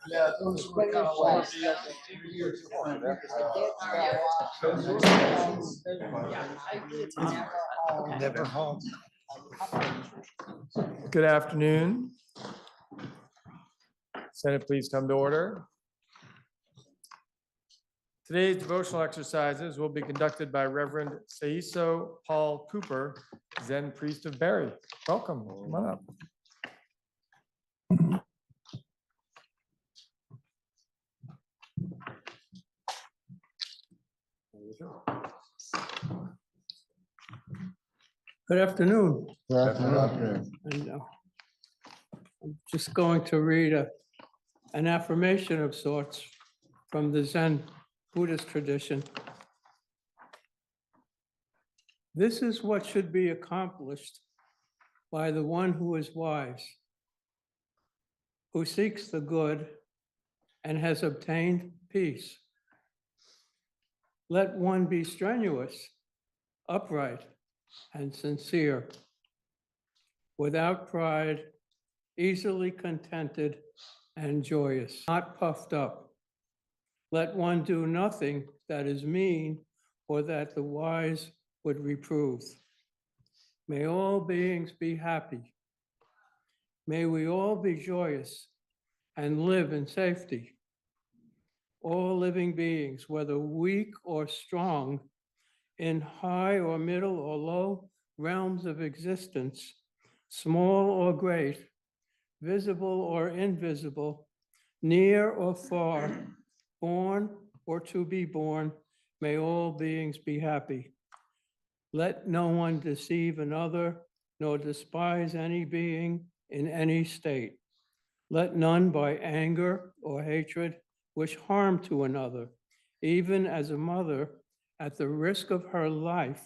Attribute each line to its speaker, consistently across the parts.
Speaker 1: Yeah, those were kind of like.
Speaker 2: Never home.
Speaker 3: Good afternoon. Senate, please come to order. Today's devotional exercises will be conducted by Reverend Seiso Paul Cooper, Zen priest of Barry. Welcome. Come on up.
Speaker 4: Good afternoon.
Speaker 1: Afternoon.
Speaker 4: And, I'm just going to read an affirmation of sorts from the Zen Buddhist tradition. This is what should be accomplished by the one who is wise, who seeks the good and has obtained peace. Let one be strenuous, upright, and sincere, without pride, easily contented and joyous, not puffed up. Let one do nothing that is mean or that the wise would reprove. May all beings be happy. May we all be joyous and live in safety. All living beings, whether weak or strong, in high or middle or low realms of existence, small or great, visible or invisible, near or far, born or to be born, may all beings be happy. Let no one deceive another, nor despise any being in any state. Let none by anger or hatred wish harm to another, even as a mother, at the risk of her life,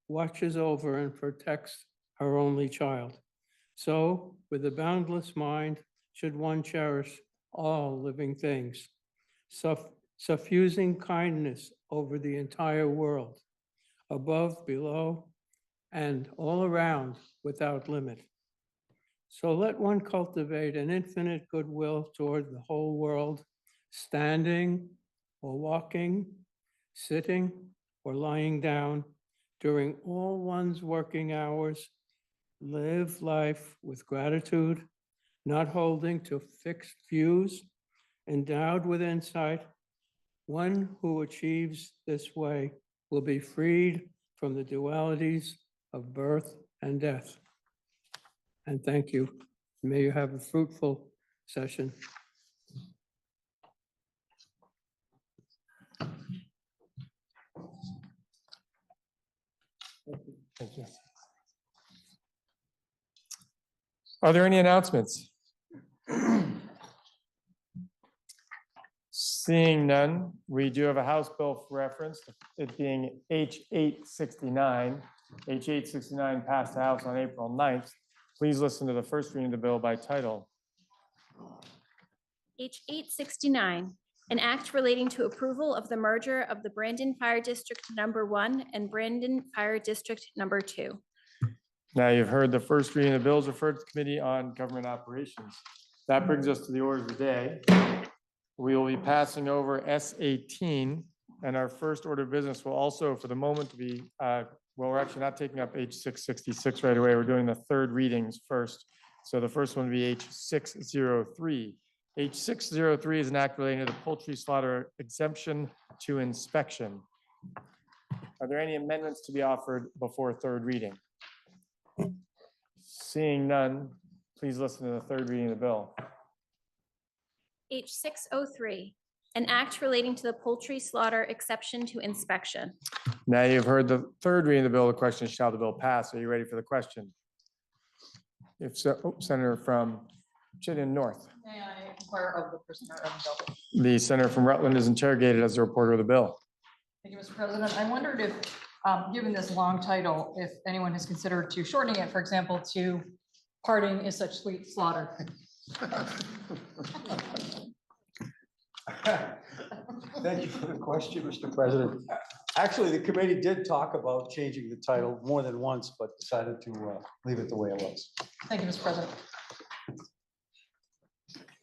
Speaker 4: watches over and protects her only child. So, with a boundless mind, should one cherish all living things, suffusing kindness over the entire world, above, below, and all around without limit. So let one cultivate an infinite goodwill toward the whole world, standing or walking, sitting or lying down, during all one's working hours. Live life with gratitude, not holding to fixed views, endowed with insight. One who achieves this way will be freed from the dualities of birth and death. And thank you. May you have a fruitful session.
Speaker 3: Thank you. Are there any announcements? Seeing none, we do have a House bill for reference, it being H.869. H.869 passed the House on April 9th. Please listen to the first reading of the bill by title.
Speaker 5: H.869, an act relating to approval of the merger of the Brandon Fire District Number 1 and Brandon Fire District Number 2.
Speaker 3: Now you've heard the first reading of the bills referred to the Committee on Government Operations. That brings us to the order of the day. We will be passing over S18, and our first order of business will also, for the moment, be, well, we're actually not taking up H666 right away. We're doing the third readings first. So the first one will be H603. H603 is an act relating to the poultry slaughter exemption to inspection. Are there any amendments to be offered before third reading? Seeing none, please listen to the third reading of the bill.
Speaker 5: H603, an act relating to the poultry slaughter exception to inspection.
Speaker 3: Now you've heard the third reading of the bill. The question is, shall the bill pass? Are you ready for the question? If so, Senator from Chittenden North.
Speaker 6: May I inquire of the prisoner of the bill?
Speaker 3: The senator from Rutland is interrogated as a reporter of the bill.
Speaker 6: Thank you, Mr. President. I wondered if, given this long title, if anyone has considered to shortening it, for example, to Parting is Such Sweet Slaughter.
Speaker 2: Thank you for the question, Mr. President. Actually, the committee did talk about changing the title more than once, but decided to leave it the way it was.
Speaker 6: Thank you, Mr. President.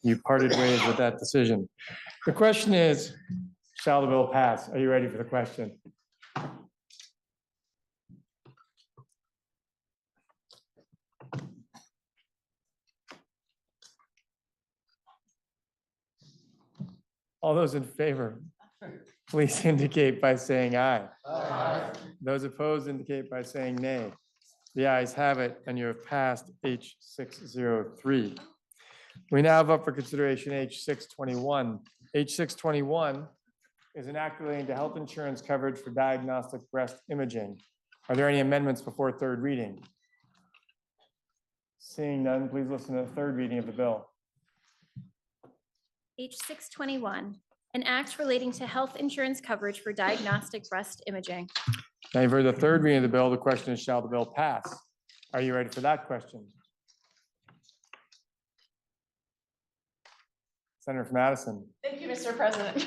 Speaker 3: You parted ways with that decision. The question is, shall the bill pass? Are you ready for the question? All those in favor, please indicate by saying aye. Those opposed indicate by saying nay. The ayes have it, and you have passed H 603. We now have up for consideration H 621. H 621 is an act relating to health insurance coverage for diagnostic breast imaging. Are there any amendments before third reading? Seeing none, please listen to the third reading of the bill.
Speaker 5: H 621, an act relating to health insurance coverage for diagnostic breast imaging.
Speaker 3: Now you've heard the third reading of the bill. The question is, shall the bill pass? Are you ready for that question? Senator from Madison.
Speaker 7: Thank you, Mr. President.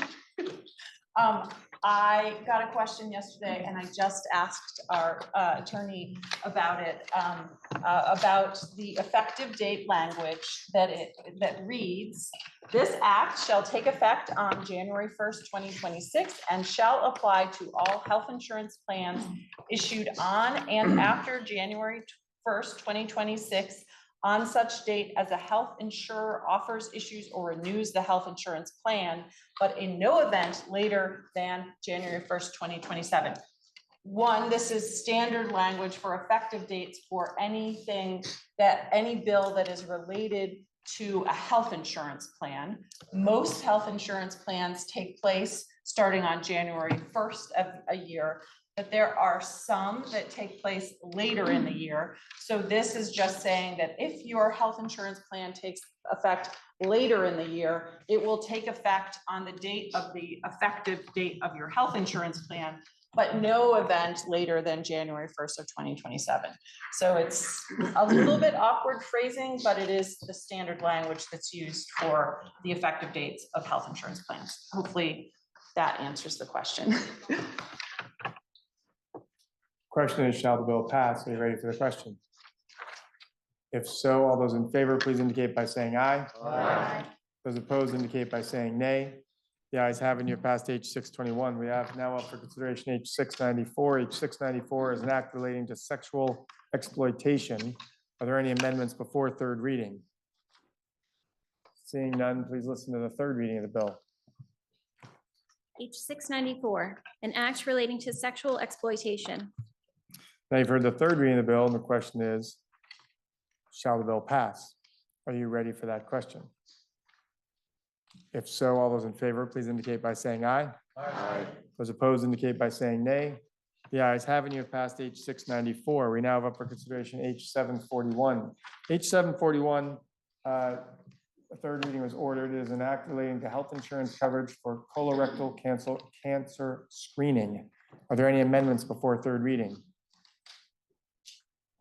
Speaker 7: I got a question yesterday and I just asked our attorney about it, about the effective date language that reads, "This act shall take effect on January 1st, 2026 and shall apply to all health insurance plans issued on and after January 1st, 2026 on such date as a health insurer offers, issues, or renews the health insurance plan, but in no event later than January 1st, 2027. One, this is standard language for effective dates for anything any bill that is related to a health insurance plan. Most health insurance plans take place starting on January 1st of a year, but there are some that take place later in the year. So this is just saying that if your health insurance plan takes effect later in the year, it will take effect on the date of the effective date of your health insurance plan, but no event later than January 1st of 2027. So it's a little bit awkward phrasing, but it is the standard language that's used for the effective dates of health insurance plans. Hopefully that answers the question.
Speaker 3: Question is, shall the bill pass? Are you ready for the question? If so, all those in favor, please indicate by saying aye.
Speaker 1: Aye.
Speaker 3: Those opposed indicate by saying nay. The ayes have it, and you've passed H 621. We have now up for consideration H 694. H 694 is an act relating to sexual exploitation. Are there any amendments before third reading? Seeing none, please listen to the third reading of the bill.
Speaker 5: H 694, an act relating to sexual exploitation.
Speaker 3: Now you've heard the third reading of the bill, and the question is, shall the bill pass? Are you ready for that question? If so, all those in favor, please indicate by saying aye.
Speaker 1: Aye.
Speaker 3: Those opposed indicate by saying nay. The ayes have it, and you have passed H 694. We now have up for consideration H 741. H 741, a third reading was ordered. It is an act relating to health insurance coverage for colorectal cancer screening. Are there any amendments before third reading?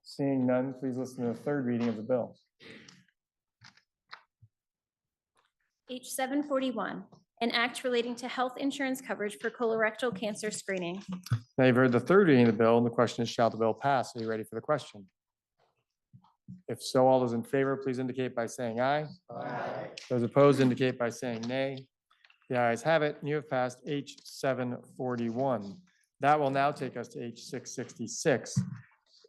Speaker 3: Seeing none, please listen to the third reading of the bill.
Speaker 5: H 741, an act relating to health insurance coverage for colorectal cancer screening.
Speaker 3: Now you've heard the third reading of the bill, and the question is, shall the bill pass? Are you ready for the question? If so, all those in favor, please indicate by saying aye.
Speaker 1: Aye.
Speaker 3: Those opposed indicate by saying nay. The ayes have it, and you have passed H 741. That will now take us to H 666.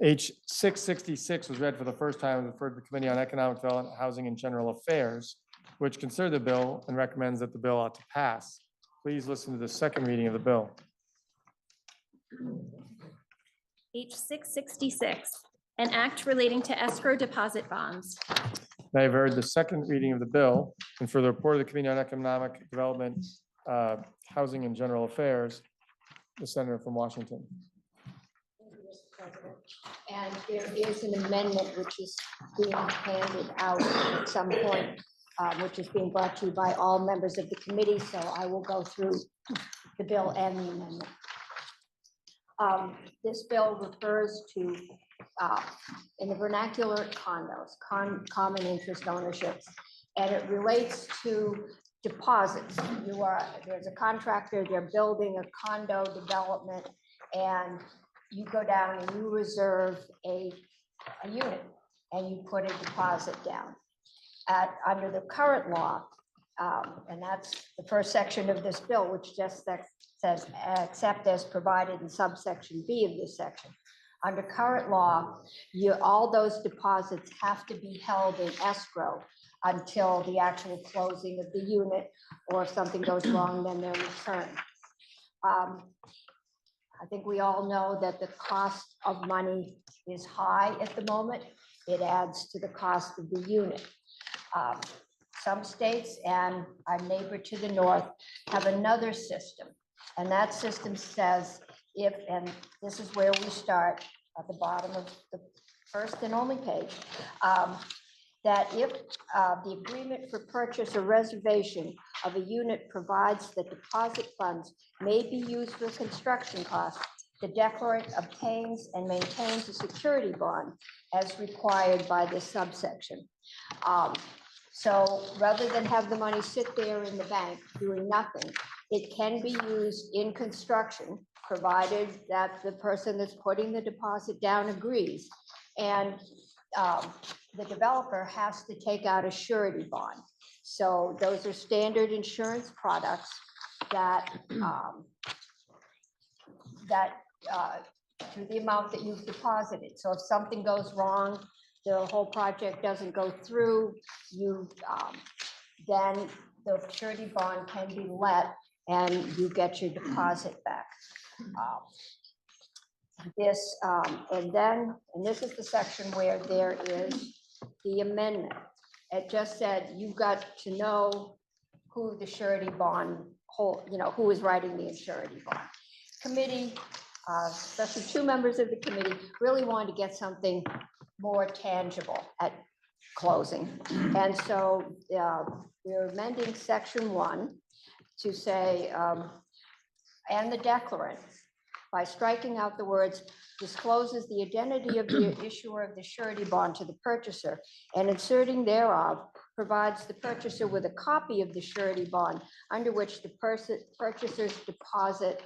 Speaker 3: H 666 was read for the first time and referred to the Committee on Economic Development, Housing, and General Affairs, which considered the bill and recommends that the bill ought to pass. Please listen to the second reading of the bill.
Speaker 5: H 666, an act relating to escrow deposit bonds.
Speaker 3: Now you've heard the second reading of the bill, and for the report of the Committee on Economic Development, Housing, and General Affairs, the Senator from Washington.
Speaker 8: Thank you, Mr. President. And there is an amendment which is being handed out at some point, which is being brought to you by all members of the committee. So I will go through the bill and the amendment. This bill refers to, in the vernacular, condos, common interest ownerships, and it relates to deposits. There's a contractor, they're building a condo development, and you go down and you reserve a unit and you put a deposit down. under the current law, and that's the first section of this bill, which just says, except as provided in subsection B of this section. Under current law, all those deposits have to be held in escrow until the actual closing of the unit, or if something goes wrong, then they're returned. I think we all know that the cost of money is high at the moment. It adds to the cost of the unit. Some states and our neighbor to the north have another system. And that system says if, and this is where we start at the bottom of the first and only page, that if the agreement for purchase or reservation of a unit provides that deposit funds may be used for construction costs, the declarant obtains and maintains a security bond as required by this subsection. So rather than have the money sit there in the bank doing nothing, it can be used in construction, provided that the person that's putting the deposit down agrees. And the developer has to take out a surety bond. So those are standard insurance products that to the amount that you've deposited. So if something goes wrong, the whole project doesn't go through, then the surety bond can be let and you get your deposit back. And this is the section where there is the amendment. It just said, you've got to know who the surety bond who is writing the surety bond. Committee, especially two members of the committee, really wanted to get something more tangible at closing. And so we're amending section 1 to say, and the declarant, by striking out the words, discloses the identity of the issuer of the surety bond to the purchaser, and inserting thereof, provides the purchaser with a copy of the surety bond under which the purchaser's deposit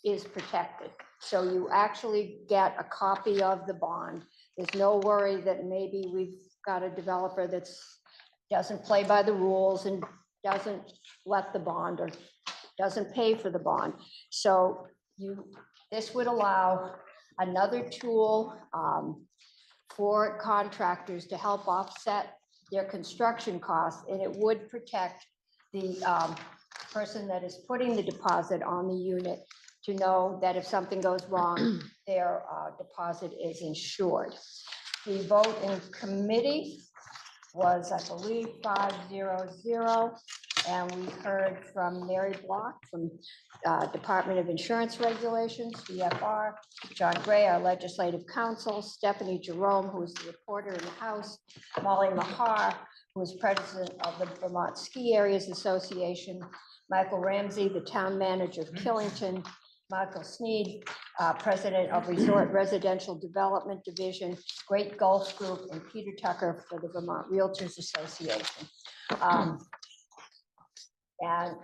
Speaker 8: is protected. So you actually get a copy of the bond. There's no worry that maybe we've got a developer that doesn't play by the rules and doesn't let the bond or doesn't pay for the bond. So this would allow another tool for contractors to help offset their construction costs, and it would protect the person that is putting the deposit on the unit to know that if something goes wrong, their deposit is insured. The vote in committee was, I believe, 5-0-0. And we heard from Mary Block from Department of Insurance Regulations, DFR, John Gray, our legislative counsel, Stephanie Jerome, who is the reporter in the House, Molly Mahar, who is president of the Vermont Ski Areas Association, Michael Ramsey, the town manager of Killington, Michael Sneed, president of Resort Residential Development Division, Great Gulf Group, and Peter Tucker for the Vermont Realtors Association. And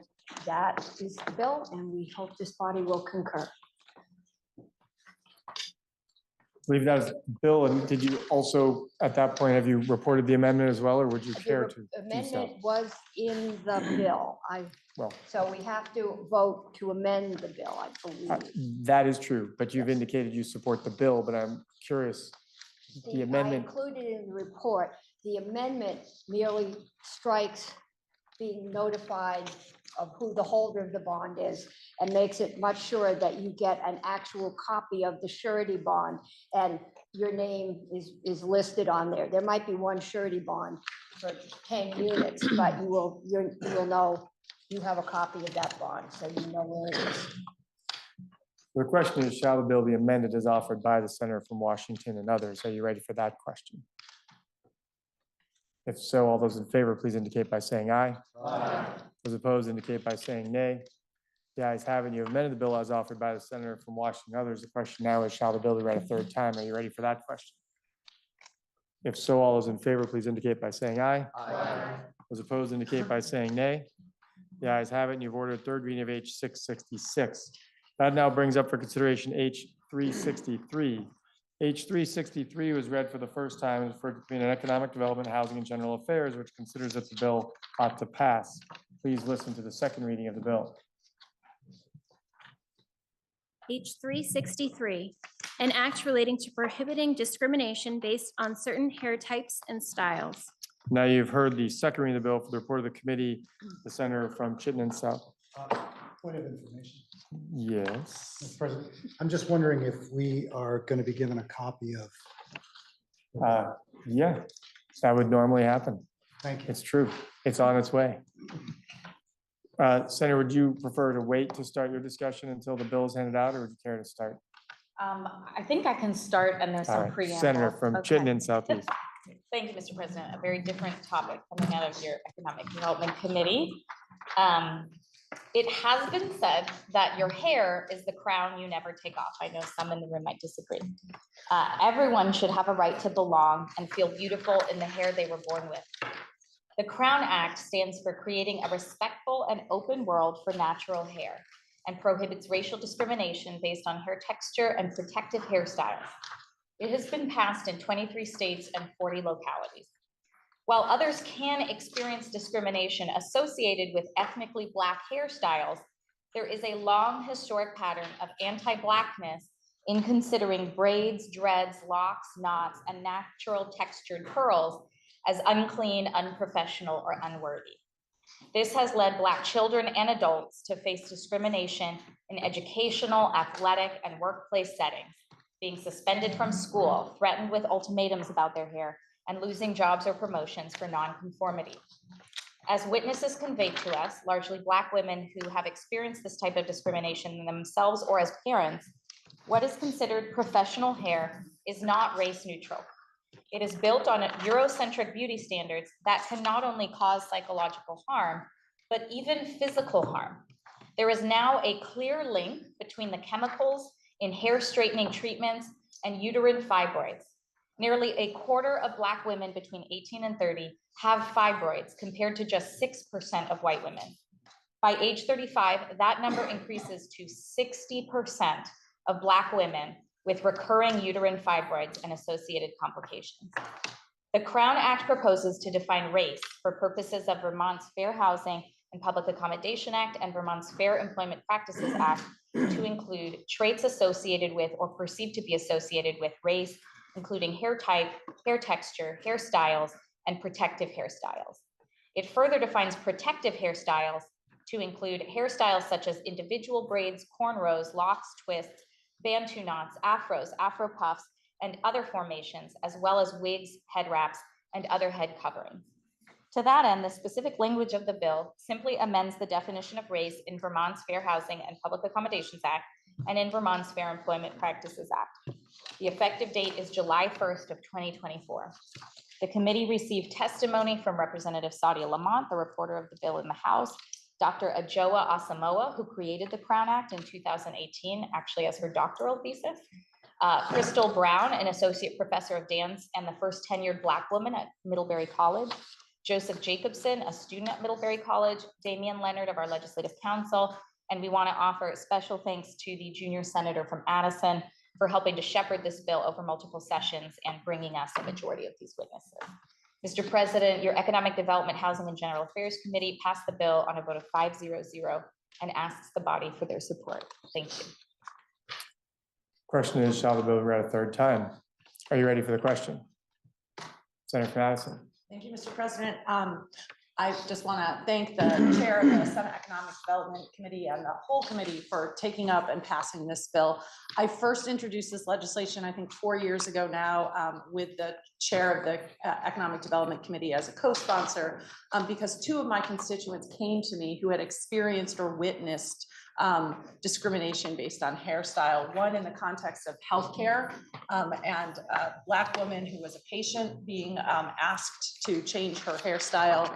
Speaker 8: that is the bill, and we hope this body will concur.
Speaker 3: I believe that was Bill, and did you also, at that point, have you reported the amendment as well, or would you care to do so?
Speaker 8: Amendment was in the bill.
Speaker 3: Well,
Speaker 8: So we have to vote to amend the bill, I believe.
Speaker 3: that is true, but you've indicated you support the bill, but I'm curious, the amendment.
Speaker 8: I included in the report, the amendment merely strikes being notified of who the holder of the bond is and makes it much sure that you get an actual copy of the surety bond and your name is listed on there. There might be one surety bond for 10 units, but you will know you have a copy of that bond, so you know where it is.
Speaker 3: The question is, shall the bill be amended as offered by the senator from Washington and others? Are you ready for that question? If so, all those in favor, please indicate by saying aye.
Speaker 1: Aye.
Speaker 3: Those opposed indicate by saying nay. The ayes have it. You have amended the bill as offered by the senator from Washington and others. The question now is, shall the bill be read a third time? Are you ready for that question? If so, all those in favor, please indicate by saying aye.
Speaker 1: Aye.
Speaker 3: Those opposed indicate by saying nay. The ayes have it, and you've ordered third reading of H 666. That now brings up for consideration H 363, H 363 was read for the first time and referred to Committee on Economic Development, Housing and General Affairs, which considers that the bill ought to pass. Please listen to the second reading of the bill.
Speaker 5: H 363, an act relating to prohibiting discrimination based on certain hair types and styles.
Speaker 3: Now you've heard the second reading of the bill. For the report of the committee, the senator from Chittenden South.
Speaker 1: Point of information.
Speaker 3: Yes.
Speaker 9: Mr. President, I'm just wondering if we are going to be given a copy of,
Speaker 3: Yeah, that would normally happen.
Speaker 9: thank you.
Speaker 3: It's true. It's on its way. Senator, would you prefer to wait to start your discussion until the bill is handed out, or would you care to start?
Speaker 7: I think I can start and there's
Speaker 3: All
Speaker 7: some
Speaker 3: right,
Speaker 7: preamble.
Speaker 3: Senator from
Speaker 7: Okay.
Speaker 3: Chittenden Southeast.
Speaker 7: Thank you, Mr. President. A very different topic coming out of your Economic Development Committee. It has been said that your hair is the crown you never take off. I know some in the room might disagree. Everyone should have a right to belong and feel beautiful in the hair they were born with. The Crown Act stands for creating a respectful and open world for natural hair and prohibits racial discrimination based on hair texture and protective hairstyles. It has been passed in 23 states and 40 localities. While others can experience discrimination associated with ethnically Black hairstyles, there is a long historic pattern of anti-Blackness in considering braids, dreads, locks, knots, and natural textured curls as unclean, unprofessional, or unworthy. This has led Black children and adults to face discrimination in educational, athletic, and workplace settings, being suspended from school, threatened with ultimatums about their hair, and losing jobs or promotions for nonconformity. As witnesses conveyed to us, largely Black women who have experienced this type of discrimination themselves or as parents, what is considered professional hair is not race neutral. It is built on Eurocentric beauty standards that can not only cause psychological harm, but even physical harm. There is now a clear link between the chemicals in hair straightening treatments and uterine fibroids. Nearly a quarter of Black women between 18 and 30 have fibroids compared to just 6% of white women. By age 35, that number increases to 60% of Black women with recurring uterine fibroids and associated complications. The Crown Act proposes to define race for purposes of Vermont's Fair Housing and Public Accommodation Act and Vermont's Fair Employment Practices Act to include traits associated with or perceived to be associated with race, including hair type, hair texture, hairstyles, and protective hairstyles. It further defines protective hairstyles to include hairstyles such as individual braids, cornrows, locks, twists, bantu knots, afros, afro puffs, and other formations, as well as wigs, head wraps, and other head coverings. To that end, the specific language of the bill simply amends the definition of race in Vermont's Fair Housing and Public Accommodations Act and in Vermont's Fair Employment Practices Act. The effective date is July 1st of 2024. The committee received testimony from Representative Sadia Lamont, the reporter of the bill in the House, Dr. Ajoa Asamoah, who created the Crown Act in 2018, actually as her doctoral thesis, Crystal Brown, an associate professor of dance and the first tenured Black woman at Middlebury College, Joseph Jacobson, a student at Middlebury College, Damian Leonard of our Legislative Council, and we want to offer special thanks to the junior senator from Addison for helping to shepherd this bill over multiple sessions and bringing us a majority of these witnesses. Mr. President, your Economic Development, Housing and General Affairs Committee passed the bill on a vote of 5-0-0 and asks the body for their support. Thank you.
Speaker 3: Question is, shall the bill be read a third time? Are you ready for the question? Senator from Addison.
Speaker 7: Thank you, Mr. President. I just want to thank the chair of the Senate Economic Development Committee and the whole committee for taking up and passing this bill. I first introduced this legislation, I think 4 years ago now, with the chair of the Economic Development Committee as a co-sponsor, because two of my constituents came to me who had experienced or witnessed discrimination based on hairstyle, one in the context of healthcare, and a Black woman who was a patient being asked to change her hairstyle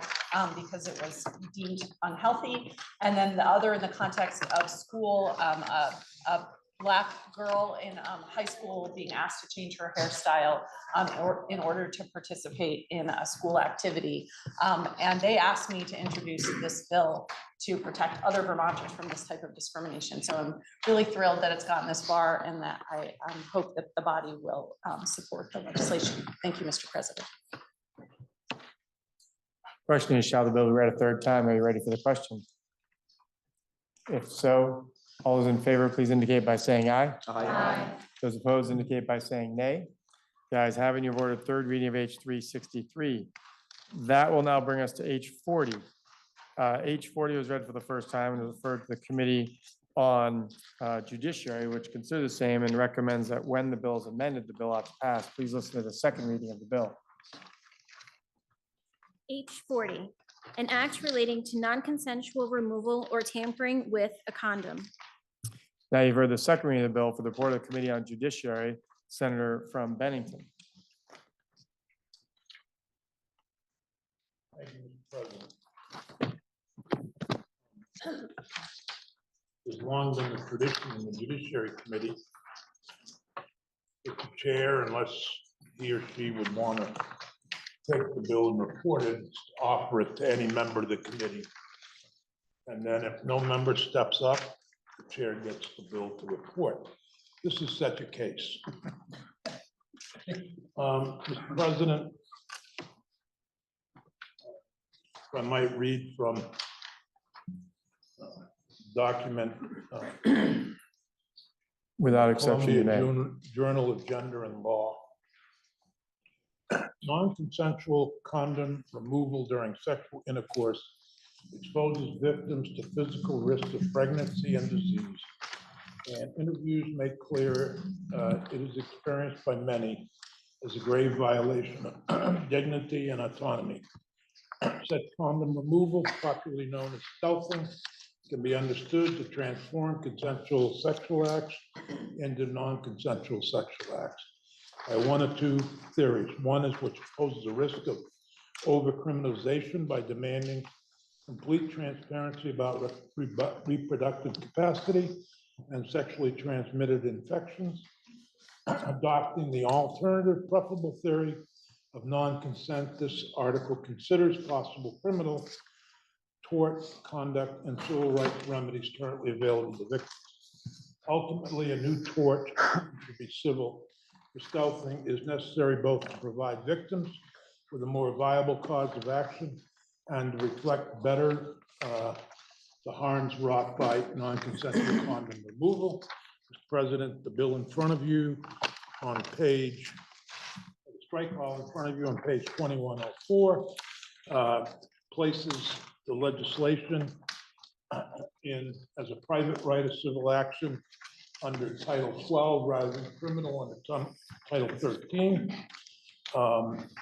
Speaker 7: because it was deemed unhealthy, and then the other in the context of school, a Black girl in high school being asked to change her hairstyle or in order to participate in a school activity. And they asked me to introduce this bill to protect other Vermonters from this type of discrimination. So I'm really thrilled that it's gotten this far and that I hope that the body will support the legislation. Thank you, Mr. President.
Speaker 3: Question is, shall the bill be read a third time? Are you ready for the question? If so, all those in favor, please indicate by saying aye.
Speaker 8: Aye.
Speaker 3: Those opposed indicate by saying nay. The ayes have it, you've ordered third reading of H 363. That will now bring us to H 40. H 40 was read for the first time and was referred to the Committee on Judiciary, which considers the same and recommends that when the bill is amended, the bill ought to pass. Please listen to the second reading of the bill.
Speaker 5: H 40, an act relating to non-consensual removal or tampering with a condom.
Speaker 3: Now you've heard the second reading of the bill for the Board of the Committee on Judiciary, Senator from Bennington.
Speaker 10: Thank you, Mr. President. There's long been a tradition in the Judiciary Committee that the chair, unless he or she would want to take the bill and report it, offer it to any member of the committee. And then if no member steps up, the chair gets the bill to report. This is such a case. Mr. President, if I might read from document
Speaker 3: Without exception, you may.
Speaker 10: Columbia Journal of Gender and Law. Non-consensual condom removal during sexual intercourse exposes victims to physical risks of pregnancy and disease. And interviews make clear it is experienced by many as a grave violation of dignity and autonomy. Such condom removal, popularly known as stealthing, can be understood to transform consensual sexual acts into non-consensual sexual acts. I have one of two theories. One is which poses a risk of over-criminalization by demanding complete transparency about reproductive capacity and sexually transmitted infections. Adopting the alternative preferable theory of non-consent, this article considers possible criminal, tort, conduct, and civil rights remedies currently available to victims. Ultimately, a new tort, which would be civil, for stealthing is necessary both to provide victims with a more viable cause of action and to reflect better the harms wrought by non-consensual condom removal. Mr. President, the bill in front of you on page, the strike law in front of you on page 2104 places the legislation in as a private right of civil action under Title 12 rather than criminal under Title 13.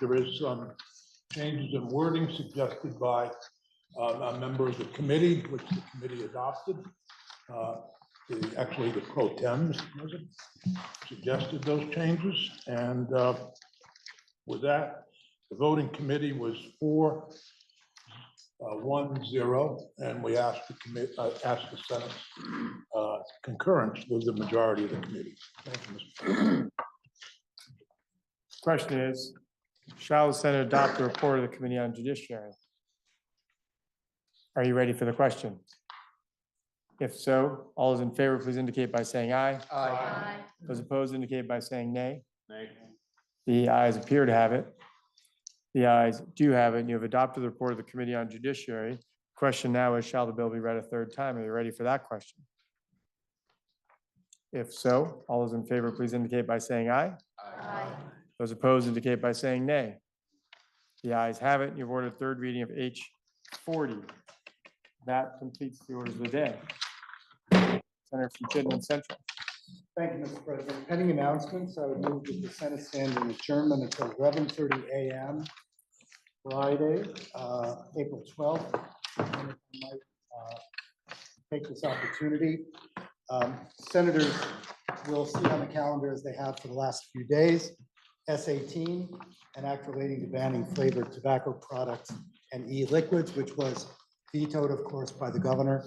Speaker 10: There is some changes in wording suggested by a member of the committee, which the committee adopted. Actually, the pro tems suggested those changes. And with that, the voting committee was 4-1-0, and we asked the Senate's concurrence with the majority of the committee. Thank you, Mr. President.
Speaker 3: Question is, shall the Senate adopt the report of the Committee on Judiciary? Are you ready for the question? If so, all those in favor, please indicate by saying aye.
Speaker 8: Aye.
Speaker 3: Those opposed indicate by saying nay. Nay. The ayes appear to have it. The ayes do have it, and you have adopted the report of the Committee on Judiciary. Question now is, shall the bill be read a third time? Are you ready for that question? If so, all those in favor, please indicate by saying aye.
Speaker 8: Aye.
Speaker 3: Those opposed indicate by saying nay. The ayes have it, and you've ordered third reading of H 40. That completes the orders of the day. Senator from Chittenden Central.
Speaker 9: Thank you, Mr. President. Pending announcements, I would move that the Senate stand in adjournment until 11:30 a.m. Friday, April 12th. And if I might take this opportunity. Senators will see on the calendar, as they have for the last few days, S18, an act relating to banning flavored tobacco products and e-liquids, which was vetoed, of course, by the governor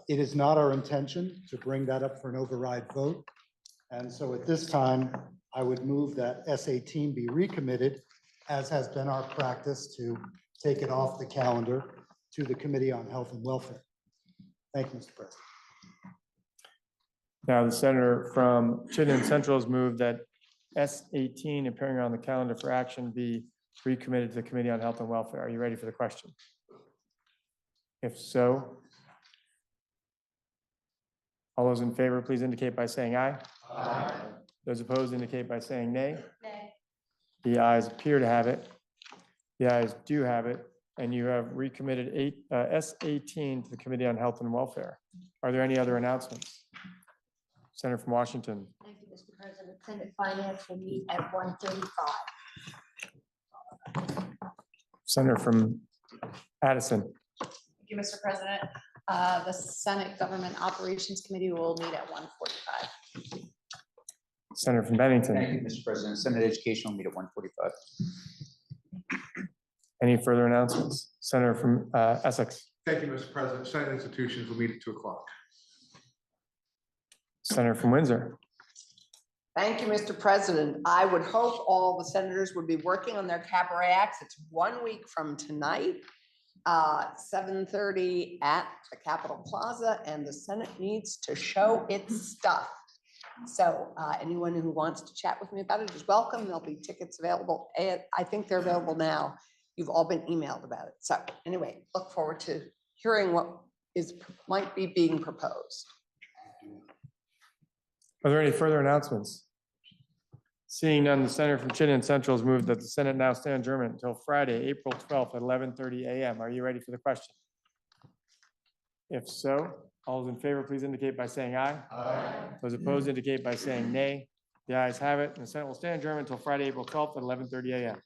Speaker 9: It is not our intention to bring that up for an override vote. And so at this time, I would move that S18 be recommitted, as has been our practice, to take it off the calendar to the Committee on Health and Welfare. Thank you, Mr. President.
Speaker 3: Now, the senator from Chittenden Central has moved that S18 appearing on the calendar for action be recommitted to the Committee on Health and Welfare. Are you ready for the question? If so, all those in favor, please indicate by saying aye. Aye. Those opposed indicate by saying nay.
Speaker 7: Nay.
Speaker 3: The ayes appear to have it. The ayes do have it, and you have recommitted S18 to the Committee on Health and Welfare. Are there any other announcements? Senator from Washington.
Speaker 8: Thank you, Mr. President. Senate Finance will meet at 1:35.
Speaker 3: Senator from Addison.
Speaker 7: Thank you, Mr. President. The Senate Government Operations Committee will meet at 1:45.
Speaker 3: Senator from Bennington.
Speaker 11: Thank you, Mr. President. Senate Education will meet at 1:45.
Speaker 3: Any further announcements? Senator from Essex.
Speaker 12: Thank you, Mr. President. Senate institutions will meet at 2 o'clock.
Speaker 3: Senator from Windsor.
Speaker 13: Thank you, Mr. President. I would hope all the senators would be working on their cabaret acts. It's 1 week from tonight, 7:30 at the Capitol Plaza, and the Senate needs to show its stuff. So anyone who wants to chat with me about it is welcome. There'll be tickets available. I think they're available now. You've all been emailed about it. So anyway, look forward to hearing what might be being proposed.
Speaker 3: Are there any further announcements? Seeing none, the senator from Chittenden Central has moved that the Senate now stand adjourned until Friday, April 12th at 11:30 a.m. Are you ready for the question? If so, all those in favor, please indicate by saying aye. Aye. Those opposed indicate by saying nay. The ayes have it, and the Senate will stand adjourned until Friday, April 12th at 11:30 a.m.